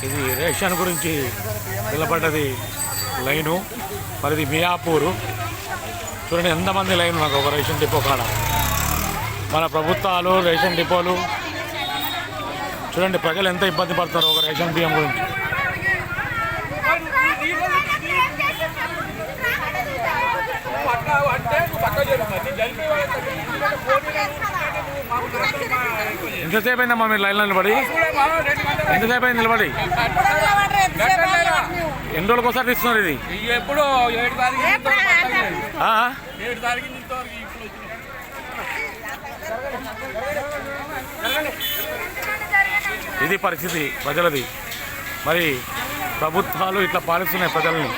ఇది రేషన్ గురించి నిలబడ్డది లైను. మరి ఇది మియాపూరు. చూడండి ఎంతమంది లైన్ మాకు ఒక రేషన్ డిపో కాడ. మన ప్రభుత్వాలు రేషన్ డిపోలు చూడండి ప్రజలు ఎంత ఇబ్బంది పడతారు ఒక రేషన్ బియ్యం గురించి. ఎంతసేపు అయిందమ్మా మీరు లైన్లో నిలబడి? ఎంతసేపు అయింది నిలబడి? ఎన్ని రోజులకు ఒకసారి తీస్తున్నారు ఇది? ఎప్పుడు ఇది పరిస్థితి ప్రజలది. మరి ప్రభుత్వాలు ఇట్లా పాలిస్తున్నాయి ప్రజల్ని.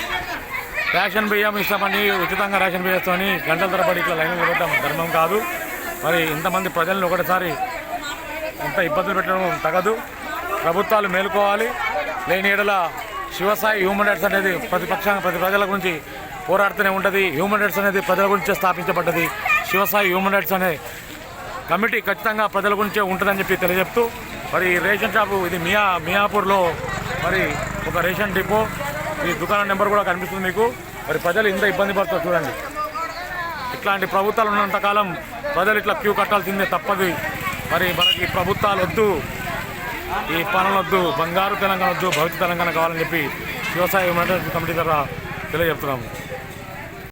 రేషన్ బియ్యం ఇస్తామని ఉచితంగా రేషన్ బియ్యం ఇస్తామని గంటల తరబడి ఇట్లా లైన్లు నిలబడటం ధర్మం కాదు. మరి ఇంతమంది ప్రజల్ని ఒకటిసారి ఇంత ఇబ్బందులు పెట్టడం తగదు. ప్రభుత్వాలు మేలుకోవాలి. లేని ఏడల శివసాయి హ్యూమన్ రైట్స్ అనేది ప్రతి ప్రజల గురించి పోరాడుతూనే ఉంటుంది. హ్యూమన్ రైట్స్ అనేది ప్రజల గురించే స్థాపించబడ్డది. శివసాయి హ్యూమన్ రైట్స్ అనే కమిటీ ఖచ్చితంగా ప్రజల గురించే ఉంటుందని చెప్పి తెలియజెప్తూ మరి రేషన్ షాపు ఇది మియాపూర్లో మరి ఒక రేషన్ డిపో. ఈ దుకాణం నెంబర్ కూడా కనిపిస్తుంది మీకు. మరి ప్రజలు ఇంత ఇబ్బంది పడతారు చూడండి. ఇట్లాంటి ప్రభుత్వాలు ఉన్నంతకాలం ప్రజలు ఇట్లా క్యూ కట్టాల్సిందే తప్పదు. మరి మనకి ప్రభుత్వాలు వద్దు, ఈ పాలన వద్దు, బంగారు తెలంగాణ వద్దు, భవిష్యత్ తెలంగాణ కావాలని చెప్పి వ్యవసాయ కమిటీ ద్వారా తెలియజెప్తున్నాము.